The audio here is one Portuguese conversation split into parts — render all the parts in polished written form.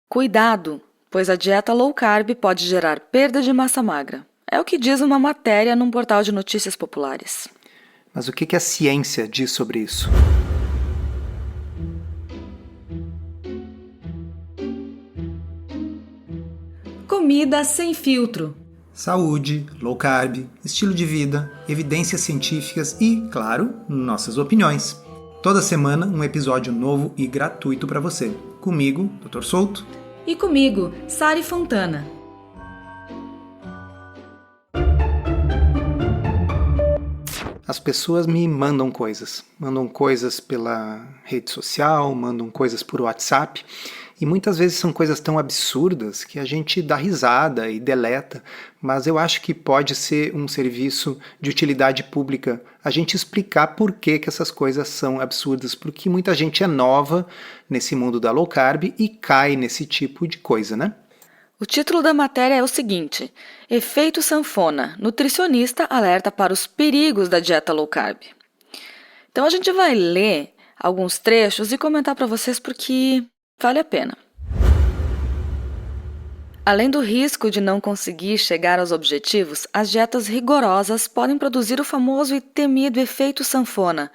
Cuidado, pois a dieta low carb pode gerar perda de massa magra. É o que diz uma matéria num portal de notícias populares. Mas o que a ciência diz sobre isso? Comida sem filtro. Saúde, low carb, estilo de vida, evidências científicas e, claro, nossas opiniões. Toda semana um episódio novo e gratuito para você. Comigo, Dr. Souto. E comigo, Sari Fontana. As pessoas me mandam coisas pela rede social, mandam coisas por WhatsApp, e muitas vezes são coisas tão absurdas que a gente dá risada e deleta, mas eu acho que pode ser um serviço de utilidade pública a gente explicar por que essas coisas são absurdas, porque muita gente é nova nesse mundo da low carb e cai nesse tipo de coisa, né? O título da matéria é o seguinte: Efeito sanfona. Nutricionista alerta para os perigos da dieta low carb. Então a gente vai ler alguns trechos e comentar para vocês porque vale a pena. Além do risco de não conseguir chegar aos objetivos, as dietas rigorosas podem produzir o famoso e temido efeito sanfona,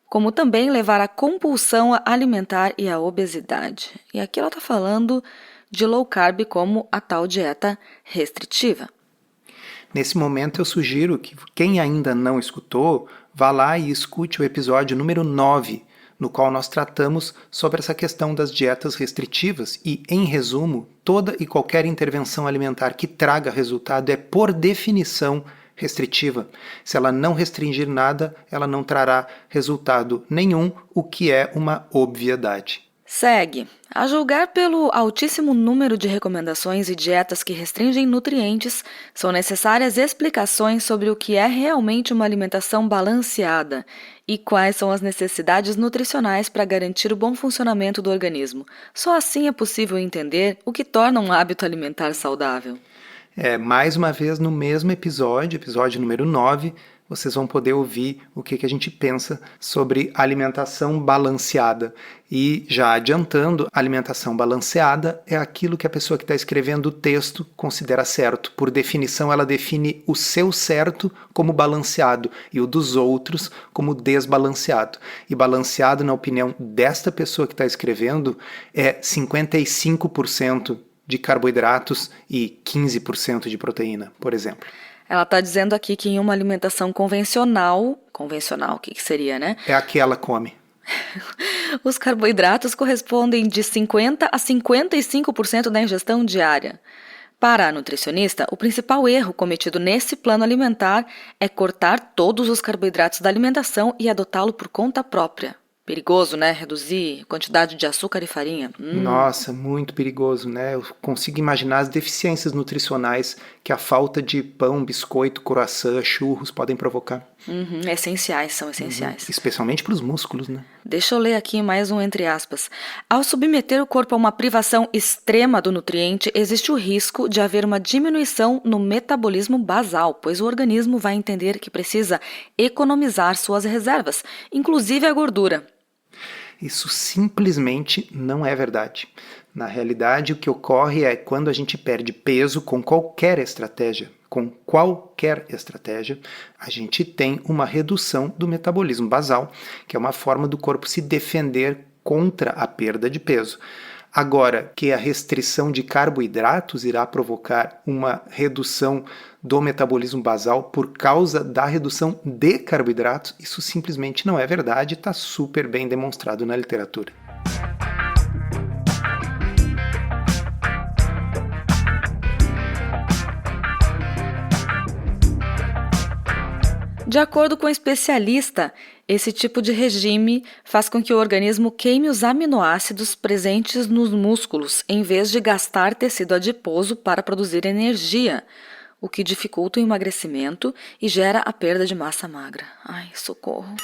como também levar à compulsão alimentar e à obesidade. E aqui ela está falando de low carb como a tal dieta restritiva. Nesse momento eu sugiro que quem ainda não escutou, vá lá e escute o episódio número 9, no qual nós tratamos sobre essa questão das dietas restritivas e, em resumo, toda e qualquer intervenção alimentar que traga resultado é, por definição, restritiva. Se ela não restringir nada, ela não trará resultado nenhum, o que é uma obviedade. Segue. A julgar pelo altíssimo número de recomendações e dietas que restringem nutrientes, são necessárias explicações sobre o que é realmente uma alimentação balanceada e quais são as necessidades nutricionais para garantir o bom funcionamento do organismo. Só assim é possível entender o que torna um hábito alimentar saudável. Mais uma vez no mesmo episódio número 9, vocês vão poder ouvir o que a gente pensa sobre alimentação balanceada. E já adiantando, alimentação balanceada é aquilo que a pessoa que está escrevendo o texto considera certo. Por definição, ela define o seu certo como balanceado e o dos outros como desbalanceado. E balanceado, na opinião desta pessoa que está escrevendo, é 55% de carboidratos e 15% de proteína, por exemplo. Ela está dizendo aqui que em uma alimentação convencional, o que seria, né? É a que ela come. Os carboidratos correspondem de 50% a 55% da ingestão diária. Para a nutricionista, o principal erro cometido nesse plano alimentar é cortar todos os carboidratos da alimentação e adotá-lo por conta própria. Perigoso, né? Reduzir a quantidade de açúcar e farinha. Nossa, muito perigoso, né? Eu consigo imaginar as deficiências nutricionais que a falta de pão, biscoito, croissant, churros podem provocar. São essenciais. Especialmente para os músculos, né? Deixa eu ler aqui mais um entre aspas. Ao submeter o corpo a uma privação extrema do nutriente, existe o risco de haver uma diminuição no metabolismo basal, pois o organismo vai entender que precisa economizar suas reservas, inclusive a gordura. Isso simplesmente não é verdade. Na realidade, o que ocorre é quando a gente perde peso com qualquer estratégia, a gente tem uma redução do metabolismo basal, que é uma forma do corpo se defender contra a perda de peso. Agora, que a restrição de carboidratos irá provocar uma redução do metabolismo basal por causa da redução de carboidratos, isso simplesmente não é verdade e está super bem demonstrado na literatura. De acordo com o especialista, esse tipo de regime faz com que o organismo queime os aminoácidos presentes nos músculos, em vez de gastar tecido adiposo para produzir energia, o que dificulta o emagrecimento e gera a perda de massa magra. Ai, socorro!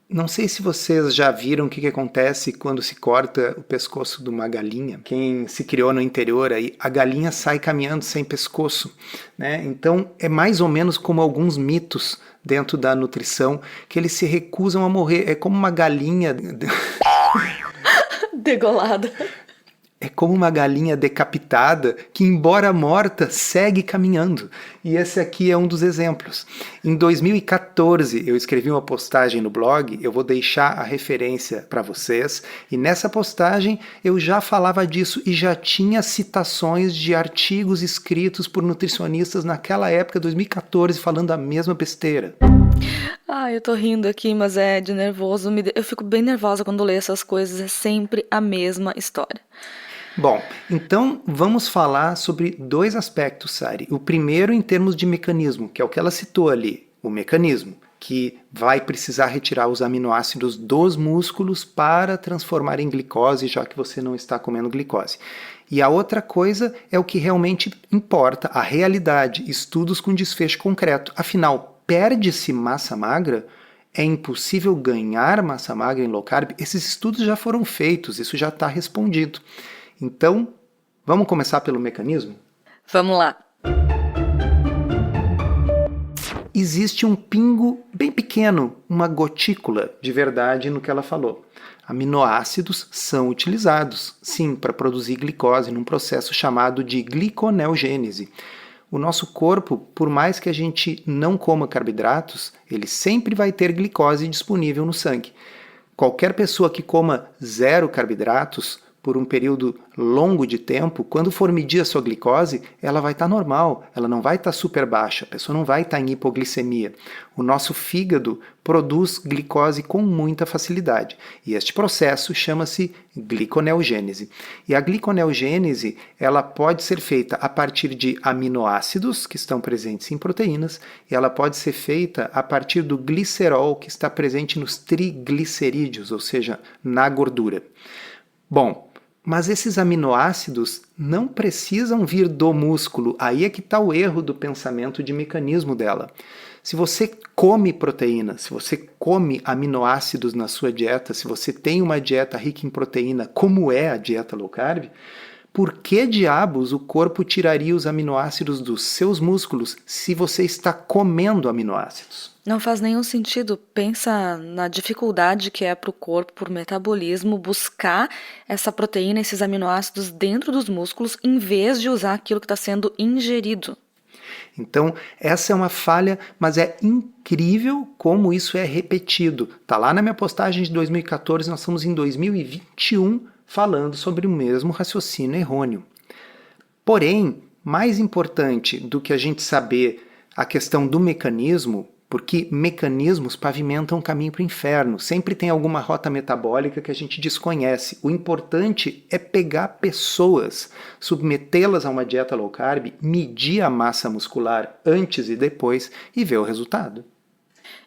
Não sei se vocês já viram o que acontece quando se corta o pescoço de uma galinha. Quem se criou no interior, aí, a galinha sai caminhando sem pescoço, né? Então é mais ou menos como alguns mitos dentro da nutrição, que eles se recusam a morrer. É como uma galinha Degolada. como uma galinha decapitada que, embora morta, segue caminhando. E esse aqui é um dos exemplos. Em 2014, eu escrevi uma postagem no blog, eu vou deixar a referência para vocês, e nessa postagem eu já falava disso e já tinha citações de artigos escritos por nutricionistas naquela época, 2014, falando a mesma besteira. Eu tô rindo aqui, mas é de nervoso. Eu fico bem nervosa quando leio essas coisas, é sempre a mesma história. Bom, então vamos falar sobre dois aspectos, Sari. O primeiro em termos de mecanismo, que é o que ela citou ali, o mecanismo, que vai precisar retirar os aminoácidos dos músculos para transformar em glicose, já que você não está comendo glicose. E a outra coisa é o que realmente importa, a realidade, estudos com desfecho concreto. Afinal, perde-se massa magra? É impossível ganhar massa magra em low carb? Esses estudos já foram feitos, isso já está respondido. Então, vamos começar pelo mecanismo? Vamos lá. Existe um pingo bem pequeno, uma gotícula de verdade no que ela falou. Aminoácidos são utilizados, sim, para produzir glicose num processo chamado de gliconeogênese. O nosso corpo, por mais que a gente não coma carboidratos, ele sempre vai ter glicose disponível no sangue. Qualquer pessoa que coma 0 carboidratos por um período longo de tempo, quando for medir a sua glicose, ela vai estar normal, ela não vai estar super baixa, a pessoa não vai estar em hipoglicemia. O nosso fígado produz glicose com muita facilidade. E este processo chama-se gliconeogênese. E a gliconeogênese, ela pode ser feita a partir de aminoácidos que estão presentes em proteínas, e ela pode ser feita a partir do glicerol que está presente nos triglicerídeos, ou seja, na gordura. Bom, mas esses aminoácidos não precisam vir do músculo. Aí é que está o erro do pensamento de mecanismo dela. Se você come proteína, se você come aminoácidos na sua dieta, se você tem uma dieta rica em proteína, como é a dieta low carb, por que diabos o corpo tiraria os aminoácidos dos seus músculos se você está comendo aminoácidos? Não faz nenhum sentido. Pensa na dificuldade que é para o corpo, por metabolismo, buscar essa proteína, esses aminoácidos dentro dos músculos, em vez de usar aquilo que está sendo ingerido. Então, essa é uma falha, mas é incrível como isso é repetido. Está lá na minha postagem de 2014, nós estamos em 2021 falando sobre o mesmo raciocínio errôneo. Porém, mais importante do que a gente saber a questão do mecanismo, porque mecanismos pavimentam o caminho para o inferno. Sempre tem alguma rota metabólica que a gente desconhece. O importante é pegar pessoas, submetê-las a uma dieta low carb, medir a massa muscular antes e depois e ver o resultado.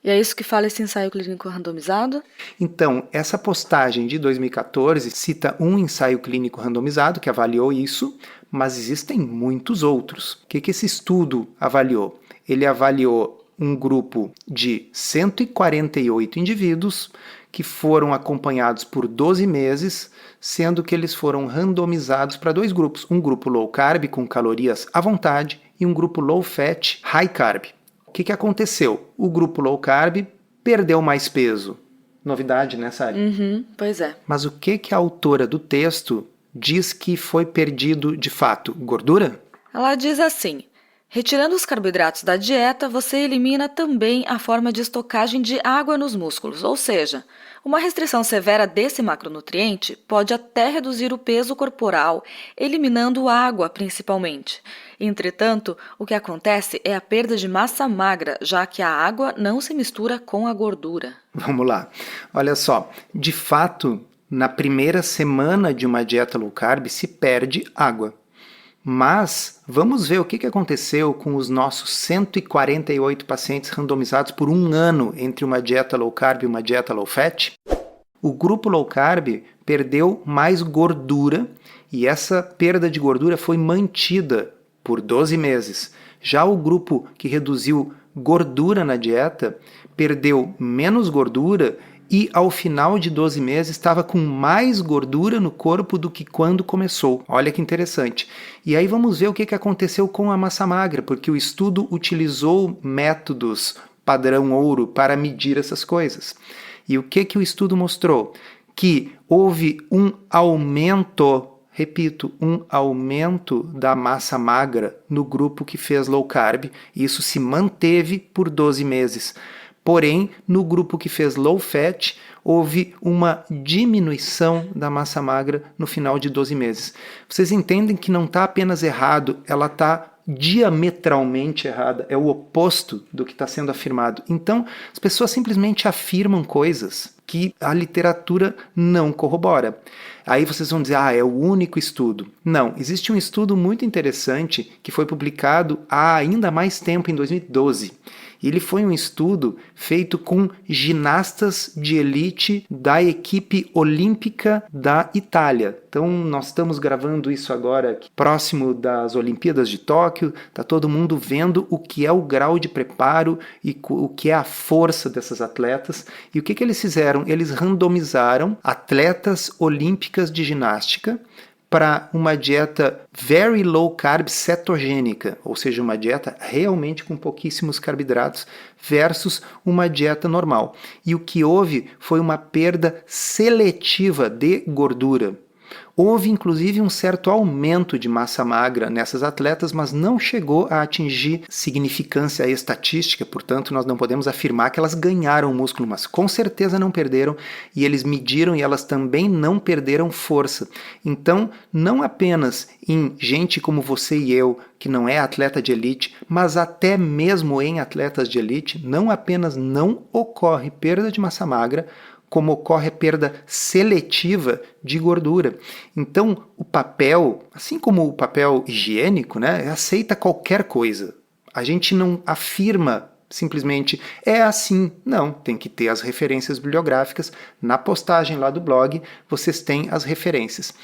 E é isso que fala esse ensaio clínico randomizado? Então, essa postagem de 2014 cita um ensaio clínico randomizado que avaliou isso, mas existem muitos outros. O que esse estudo avaliou? Ele avaliou um grupo de 148 indivíduos que foram acompanhados por 12 meses, sendo que eles foram randomizados para 2 grupos, um grupo low carb com calorias à vontade e um grupo low fat high carb. O que aconteceu? O grupo low carb perdeu mais peso. Novidade, né, Sari? Pois é. Mas o que a autora do texto diz que foi perdido de fato? Gordura? Ela diz assim: retirando os carboidratos da dieta, você elimina também a forma de estocagem de água nos músculos, ou seja, uma restrição severa desse macronutriente pode até reduzir o peso corporal, eliminando água principalmente. Entretanto, o que acontece é a perda de massa magra, já que a água não se mistura com a gordura. Vamos lá. Olha só, de fato, na primeira semana de uma dieta low carb se perde água. Mas vamos ver o que aconteceu com os nossos 148 pacientes randomizados por 1 ano entre uma dieta low carb e uma dieta low fat. O grupo low carb perdeu mais gordura e essa perda de gordura foi mantida por 12 meses. Já o grupo que reduziu gordura na dieta perdeu menos gordura e ao final de 12 meses estava com mais gordura no corpo do que quando começou. Olha que interessante. E aí vamos ver o que aconteceu com a massa magra, porque o estudo utilizou métodos padrão ouro para medir essas coisas. E o que o estudo mostrou? Que houve um aumento repito, um aumento da massa magra no grupo que fez low carb, e isso se manteve por 12 meses. Porém, no grupo que fez low fat, houve uma diminuição da massa magra no final de 12 meses. Vocês entendem que não está apenas errado, ela está diametralmente errada, é o oposto do que está sendo afirmado. Então, as pessoas simplesmente afirmam coisas que a literatura não corrobora. Aí vocês vão dizer, é o único estudo. Não, existe um estudo muito interessante que foi publicado há ainda mais tempo, em 2012. Ele foi um estudo feito com ginastas de elite da equipe olímpica da Itália. Então, nós estamos gravando isso agora aqui, próximo das Olimpíadas de Tóquio. Está todo mundo vendo o que é o grau de preparo e o que é a força dessas atletas. E o que eles fizeram? Eles randomizaram atletas olímpicas de ginástica para uma dieta very low carb cetogênica, ou seja, uma dieta realmente com pouquíssimos carboidratos, versus uma dieta normal. E o que houve foi uma perda seletiva de gordura. Houve inclusive um certo aumento de massa magra nessas atletas, mas não chegou a atingir significância estatística, portanto nós não podemos afirmar que elas ganharam músculo, mas com certeza não perderam, e eles mediram e elas também não perderam força. Então, não apenas em gente como você e eu, que não é atleta de elite, mas até mesmo em atletas de elite, não apenas não ocorre perda de massa magra, como ocorre a perda seletiva de gordura. Então, o papel, assim como o papel higiênico, aceita qualquer coisa. A gente não afirma simplesmente, é assim. Não, tem que ter as referências bibliográficas. Na postagem lá do blog, vocês têm as referências.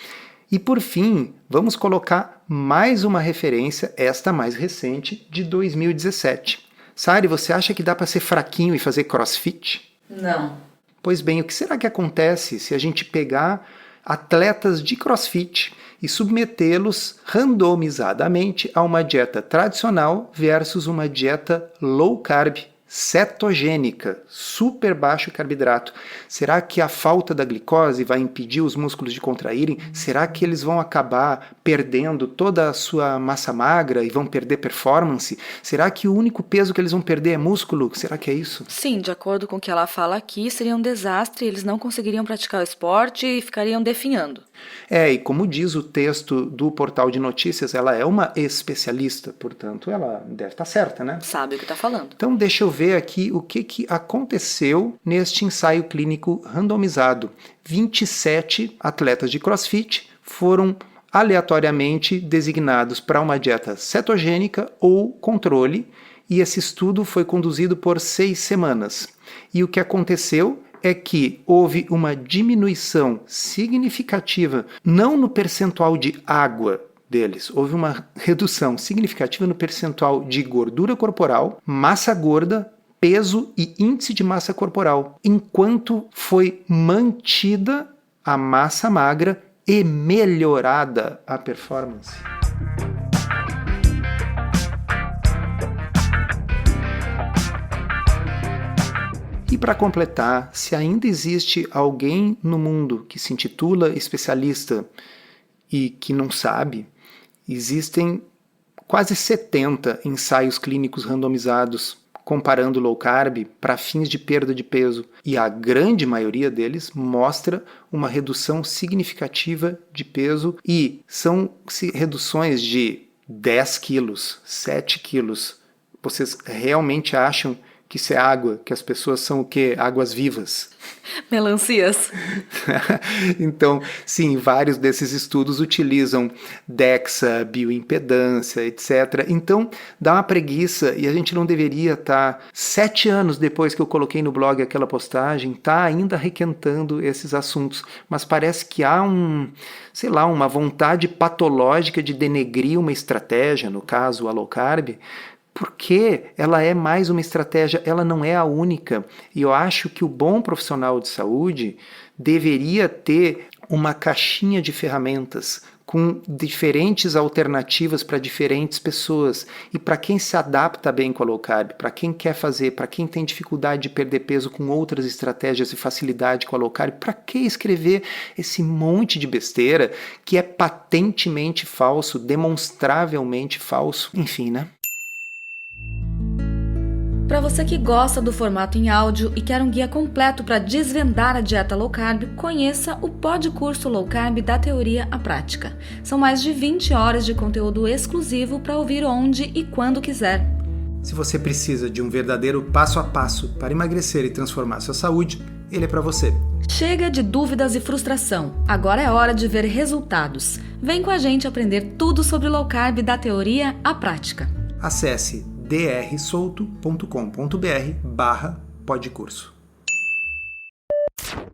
E por fim, vamos colocar mais uma referência, esta mais recente, de 2017. Sari, você acha que dá para ser fraquinho e fazer crossfit? Não. Pois bem, o que será que acontece se a gente pegar atletas de CrossFit e submetê-los randomizadamente a uma dieta tradicional versus uma dieta low carb, cetogênica, super baixo carboidrato? Será que a falta da glicose vai impedir os músculos de contraírem? Será que eles vão acabar perdendo toda a sua massa magra e vão perder performance? Será que o único peso que eles vão perder é músculo? Será que é isso? Sim, de acordo com o que ela fala aqui, seria um desastre, eles não conseguiriam praticar o esporte e ficariam definhando. E como diz o texto do portal de notícias, ela é uma especialista, portanto, ela deve estar certa, né? Sabe o que está falando. Então, deixa eu ver aqui o que aconteceu neste ensaio clínico randomizado. 27 atletas de CrossFit foram aleatoriamente designados para uma dieta cetogênica ou controle, e esse estudo foi conduzido por 6 semanas. E o que aconteceu é que houve uma diminuição significativa, não no percentual de água deles, houve uma redução significativa no percentual de gordura corporal, massa gorda, peso e índice de massa corporal, enquanto foi mantida a massa magra e melhorada a performance. E para completar, se ainda existe alguém no mundo que se intitula especialista e que não sabe, existem quase 70 ensaios clínicos randomizados comparando low carb para fins de perda de peso, e a grande maioria deles mostra uma redução significativa de peso, e são reduções de 10 quilos, 7 quilos. Vocês realmente acham que isso é água, que as pessoas são o quê? Águas vivas? Melancias. Então, sim, vários desses estudos utilizam DEXA, bioimpedância, etc. Então, dá uma preguiça, e a gente não deveria estar, 7 anos depois que eu coloquei no blog aquela postagem, tá ainda requentando esses assuntos. Mas parece que há uma vontade patológica de denegrir uma estratégia, no caso a low carb, porque ela é mais uma estratégia, ela não é a única. E eu acho que o bom profissional de saúde deveria ter uma caixinha de ferramentas com diferentes alternativas para diferentes pessoas. E para quem se adapta bem com a low carb, para quem quer fazer, para quem tem dificuldade de perder peso com outras estratégias e facilidade com a low carb, para que escrever esse monte de besteira que é patentemente falso, demonstravelmente falso, enfim, né? Para você que gosta do formato em áudio e quer um guia completo para desvendar a dieta low carb, conheça o Podcurso Low Carb da Teoria à Prática. São mais de 20 horas de conteúdo exclusivo para ouvir onde e quando quiser. Se você precisa de um verdadeiro passo a passo para emagrecer e transformar sua saúde, ele é para você. Chega de dúvidas e frustração. Agora é hora de ver resultados. Vem com a gente aprender tudo sobre low carb da Teoria à Prática. Acesse drsolto.com.br/podcurso.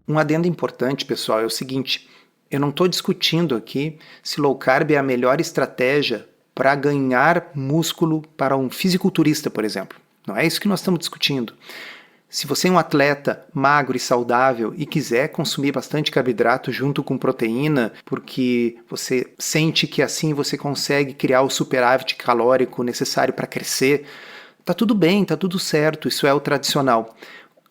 Um adendo importante, pessoal, é o seguinte: eu não estou discutindo aqui se low carb é a melhor estratégia para ganhar músculo para um fisiculturista, por exemplo. Não é isso que nós estamos discutindo. Se você é um atleta magro e saudável e quiser consumir bastante carboidrato junto com proteína, porque você sente que assim você consegue criar o superávit calórico necessário para crescer, tá tudo bem, tá tudo certo, isso é o tradicional.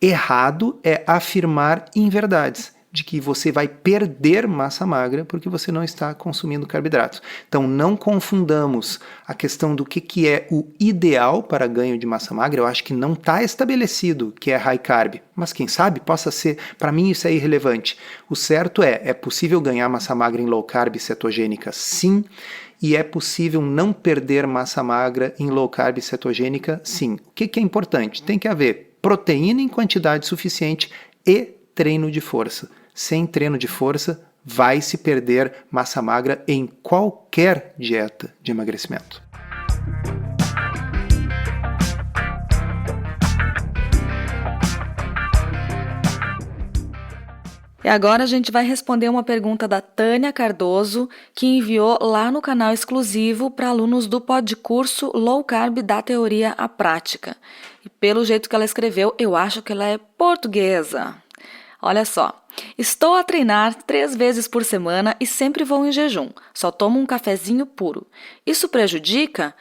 Errado é afirmar inverdades, de que você vai perder massa magra porque você não está consumindo carboidratos. Então não confundamos a questão do que é o ideal para ganho de massa magra. Eu acho que não está estabelecido que é high carb, mas quem sabe possa ser. Para mim isso é irrelevante. O certo é possível ganhar massa magra em low carb cetogênica, sim, e é possível não perder massa magra em low carb cetogênica, sim. O que é importante? Tem que haver proteína em quantidade suficiente e treino de força. Sem treino de força, vai se perder massa magra em qualquer dieta de emagrecimento. E agora a gente vai responder uma pergunta da Tânia Cardoso, que enviou lá no canal exclusivo para alunos do Podcurso Low Carb da Teoria à Prática. E pelo jeito que ela escreveu, eu acho que ela é portuguesa. Olha só, estou a treinar 3 vezes por semana e sempre vou em jejum. Só tomo um cafezinho puro. Isso prejudica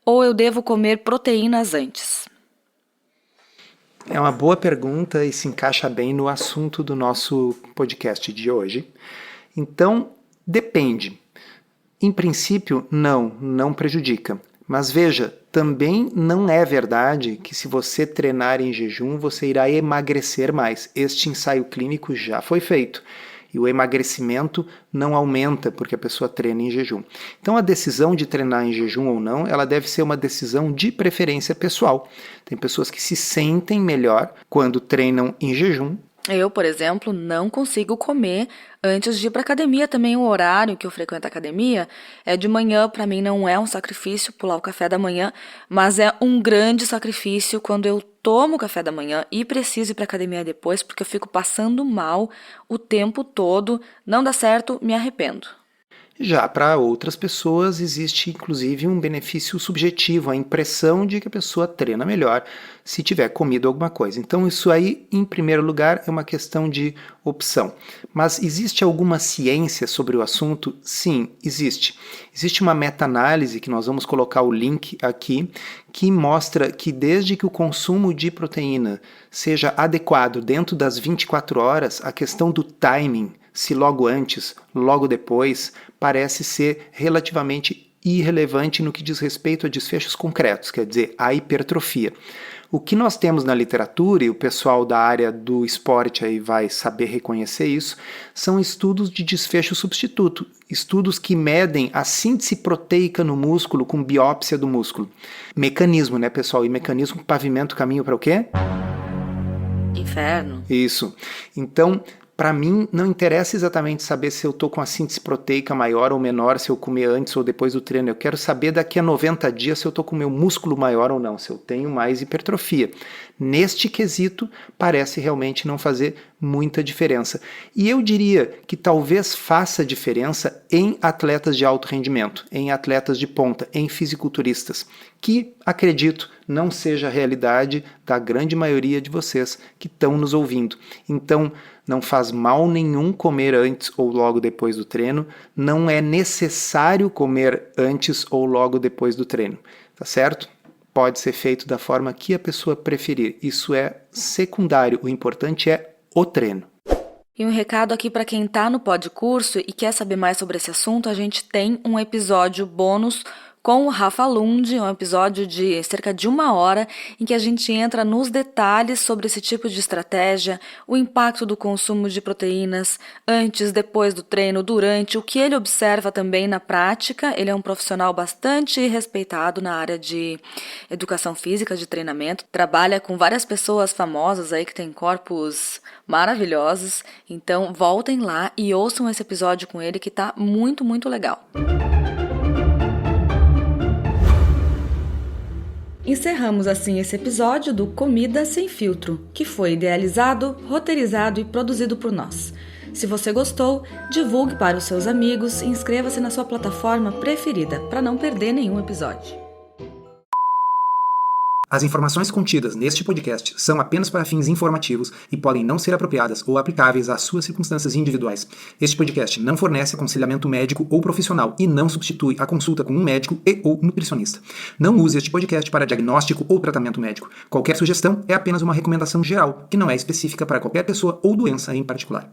ou eu devo comer proteínas antes? É uma boa pergunta e se encaixa bem no assunto do nosso podcast de hoje. Então, depende. Em princípio, não prejudica. Mas veja, também não é verdade que se você treinar em jejum, você irá emagrecer mais. Este ensaio clínico já foi feito. E o emagrecimento não aumenta porque a pessoa treina em jejum. Então a decisão de treinar em jejum ou não, ela deve ser uma decisão de preferência pessoal. Tem pessoas que se sentem melhor quando treinam em jejum. Eu, por exemplo, não consigo comer antes de ir para academia. Também o horário que eu frequento a academia é de manhã. Para mim não é um sacrifício pular o café da manhã, mas é um grande sacrifício quando eu tomo o café da manhã e preciso ir para academia depois, porque eu fico passando mal o tempo todo. Não dá certo, me arrependo. Já para outras pessoas existe inclusive um benefício subjetivo, a impressão de que a pessoa treina melhor se tiver comido alguma coisa. Então isso aí, em primeiro lugar, é uma questão de opção. Mas existe alguma ciência sobre o assunto? Sim, existe. Existe uma meta-análise, que nós vamos colocar o link aqui, que mostra que desde que o consumo de proteína seja adequado dentro das 24 horas, a questão do timing, se logo antes, logo depois, parece ser relativamente irrelevante no que diz respeito a desfechos concretos, quer dizer, a hipertrofia. O que nós temos na literatura, e o pessoal da área do esporte aí vai saber reconhecer isso, são estudos de desfecho substituto, estudos que medem a síntese proteica no músculo com biópsia do músculo. Mecanismo, né, pessoal? E mecanismo pavimenta o caminho para o quê? Inferno. Isso. Então, para mim, não interessa exatamente saber se eu estou com a síntese proteica maior ou menor, se eu comer antes ou depois do treino. Eu quero saber daqui a 90 dias se eu estou com o meu músculo maior ou não, se eu tenho mais hipertrofia. Neste quesito, parece realmente não fazer muita diferença. E eu diria que talvez faça diferença em atletas de alto rendimento, em atletas de ponta, em fisiculturistas, que, acredito, não seja a realidade da grande maioria de vocês que estão nos ouvindo. Então, não faz mal nenhum comer antes ou logo depois do treino, não é necessário comer antes ou logo depois do treino, tá certo? Pode ser feito da forma que a pessoa preferir, isso é secundário, o importante é o treino. E um recado aqui para quem está no Podcurso e quer saber mais sobre esse assunto, a gente tem um episódio bônus com o Rafa Lund, um episódio de cerca de 1 hora, em que a gente entra nos detalhes sobre esse tipo de estratégia, o impacto do consumo de proteínas antes, depois do treino, durante, o que ele observa também na prática. Ele é um profissional bastante respeitado na área de educação física, de treinamento, trabalha com várias pessoas famosas aí que têm corpos maravilhosos, então voltem lá e ouçam esse episódio com ele que tá muito, muito legal. Encerramos assim esse episódio do Comida Sem Filtro, que foi idealizado, roteirizado e produzido por nós. Se você gostou, divulgue para os seus amigos e inscreva-se na sua plataforma preferida para não perder nenhum episódio. As informações contidas neste podcast são apenas para fins informativos e podem não ser apropriadas ou aplicáveis às suas circunstâncias individuais. Este podcast não fornece aconselhamento médico ou profissional e não substitui a consulta com um médico e/ou nutricionista. Não use este podcast para diagnóstico ou tratamento médico. Qualquer sugestão é apenas uma recomendação geral, que não é específica para qualquer pessoa ou doença em particular.